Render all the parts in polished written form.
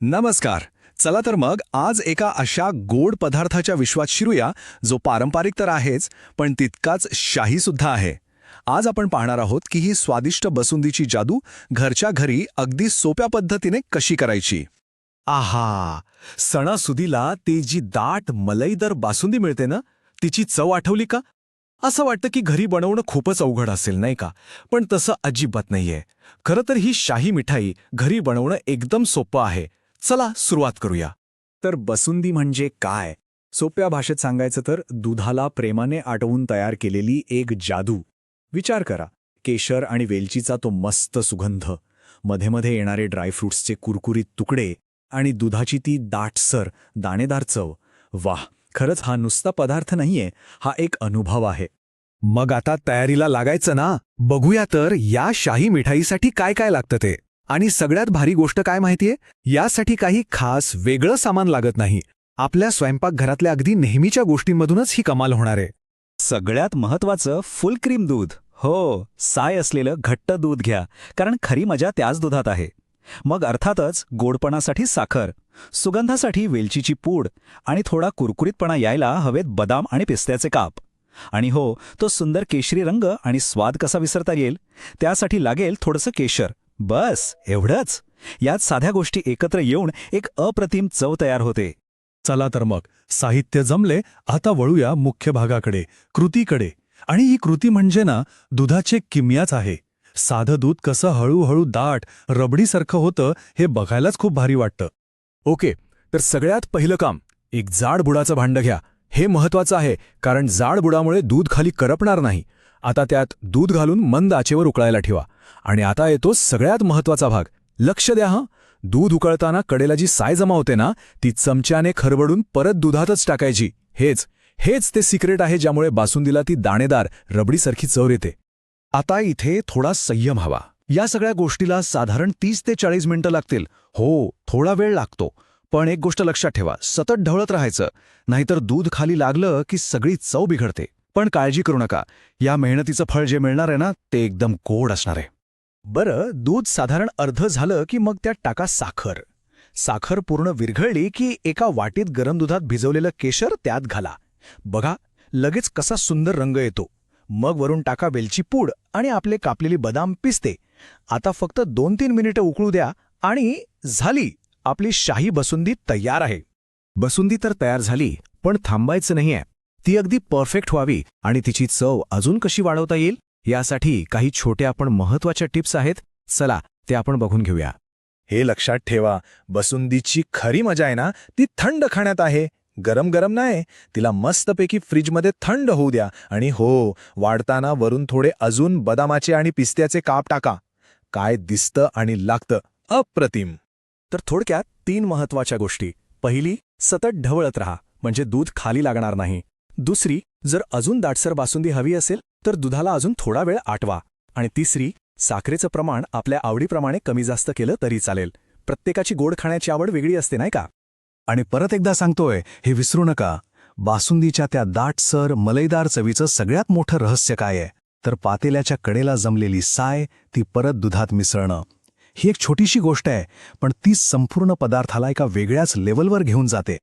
नमस्कार. चला तर मग आज एका अशा गोड पदार्थाच्या विश्वात शिरूया जो पारंपरिक तर आहेच पण तितकाच शाही सुद्धा आहे. आज आपण पाहणार आहोत की ही स्वादिष्ट बसुंदीची जादू घरच्या घरी अगदी सोप्या पद्धतीने कशी करायची. आहा, सणासुदीला ती जी दाट मलईदार बासुंदी मिळते ना, तिची चव आठवली का? असं वाटतं की घरी बनवणं खूपच अवघड असेल नाही का? पण तसं अजिबात नाहीये. खरं तर ही शाही मिठाई घरी बनवणं एकदम सोपं आहे. चला सुरुवात करूया. तर बसुंदी म्हणजे काय? सोप्या भाषेत सांगायचं तर दुधाला प्रेमाने आटवून तयार केलेली एक जादू. विचार करा, केशर आणि वेलचीचा तो मस्त सुगंध, मध्ये मध्ये येणारे ड्रायफ्रुट्सचे कुरकुरीत तुकडे आणि दुधाची ती दाटसर दाणेदार चव. वाह, खरंच हा नुसता पदार्थ नाहीये, हा एक अनुभव आहे. मग आता तयारीला लागायचं ना? बघूया तर या शाही मिठाईसाठी काय काय लागतं ते. आणि सगळ्यात भारी गोष्ट काय माहितीये? यासाठी काही खास वेगळं सामान लागत नाही. आपल्या स्वयंपाकघरातल्या अगदी नेहमीच्या गोष्टींमधूनच ही कमाल होणार आहे. सगळ्यात महत्वाचं फुल क्रीम दूध. हो, साय असलेलं घट्ट दूध घ्या, कारण खरी मजा त्याच दुधात आहे. मग अर्थातच गोडपणासाठी साखर, सुगंधासाठी वेलचीची पूड आणि थोडा कुरकुरीतपणा यायला हवेत बदाम आणि पिस्त्याचे काप. आणि हो, तो सुंदर केशरी रंग आणि स्वाद कसा विसरता येईल? त्यासाठी लागेल थोडंसं केशर. बस एवढंच. यात साध्या गोष्टी एकत्र येऊन एक अप्रतिम चव तयार होते. चला तर मग साहित्य जमले, आता वळूया मुख्य भागाकडे, कृतीकडे. आणि ही कृती म्हणजे ना दुधाचे किमयाच आहे. साधं दूध कसं हळूहळू दाट रबडीसारखं होतं हे बघायलाच खूप भारी वाटतं. ओके, तर सगळ्यात पहिलं काम, एक जाड बुडाचं भांडं घ्या. हे महत्वाचं आहे, कारण जाड बुडामुळे दूध खाली करपणार नाही. आता त्यात दूध घालून मंद आचेवर उकळायला ठेवा. आणि आता येतो सगळ्यात महत्वाचा भाग. लक्ष द्या हं, दूध उकळताना कडेला जी साय जमा होते ना, ती चमच्याने खरबडून परत दुधातच टाकायची. हेच ते सिक्रेट आहे ज्यामुळे बासुंदीला ती दाणेदार रबडीसारखी चव येते. आता इथे थोडा संयम हवा. या सगळ्या गोष्टीला साधारण 30 ते 40 मिनिटं लागतील. हो, थोडा वेळ लागतो. पण एक गोष्ट लक्षात ठेवा, सतत ढवळत राहायचं, नाहीतर दूध खाली लागलं की सगळी चव बिघडते. पण काळजी करू नका, या मेहनतीचं फळ जे मिळणार आहे ना, ते एकदम गोड असणार आहे. बरं, दूध साधारण अर्ध झालं की मग त्यात टाका साखर. साखर पूर्ण विरघळली की एका वाटीत गरम दुधात भिजवलेलं केशर त्यात घाला. बघा, लगेच कसा सुंदर रंग येतो. मग वरून टाका वेलची पूड आणि आपले कापलेली बदाम पिस्ते. आता फक्त 2-3 मिनिटं उकळू द्या आणि झाली आपली शाही बसुंदी तयार आहे. बसुंदी तर तयार झाली, पण थांबायचं नाहीये. ती अगदी परफेक्ट व्हावी आणि तिची चव अजून कशी वाढवता येईल यासाठी काही छोट्या पण महत्वाच्या टिप्स आहेत. चला ते आपण बघून घेऊया. हे लक्षात ठेवा, बसुंदीची खरी मजा आहे ना ती थंड खाण्यात आहे, गरम गरम नाही. तिला मस्तपैकी फ्रीजमध्ये थंड होऊ द्या. आणि हो, वाढताना वरून थोडे अजून बदामाचे आणि पिस्त्याचे काप टाका. काय दिसतं आणि लागतं अप्रतिम. तर थोडक्यात 3 महत्वाच्या गोष्टी. पहिली, सतत ढवळत राहा, म्हणजे दूध खाली लागणार नाही. दुसरी, जर अजून दाटसर बासुंदी हवी असेल तर दुधाला अजून थोडा वेळ आटवा. आणि तिसरी, साखरेचं प्रमाण आपल्या आवडीप्रमाणे कमी जास्त केलं तरी चालेल. प्रत्येकाची गोड खाण्याची आवड वेगळी असते नाही का? आणि परत एकदा सांगतोय, हे विसरू नका, बासुंदीच्या त्या दाटसर मलईदार चवीचं सगळ्यात मोठं रहस्य काय आहे? तर पातेल्याच्या कडेला जमलेली साय, ती परत दुधात मिसळणं. ही एक छोटीशी गोष्ट आहे, पण ती संपूर्ण पदार्थाला एका वेगळ्याच लेवलवर घेऊन जाते.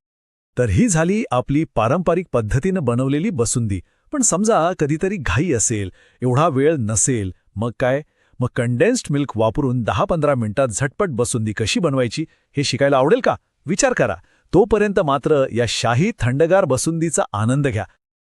तर ही झाली आपली पारंपरिक पद्धतीनं बनवलेली बसुंदी. पण समजा कधीतरी घाई असेल, एवढा वेळ नसेल, मग काय? मग कंडेन्स्ड मिल्क वापरून 10-15 मिनिटात झटपट बसुंदी कशी बनवायची हे शिकायला आवडेल का? विचार करा. तोपर्यंत मात्र या शाही थंडगार बसुंदीचा आनंद घ्या.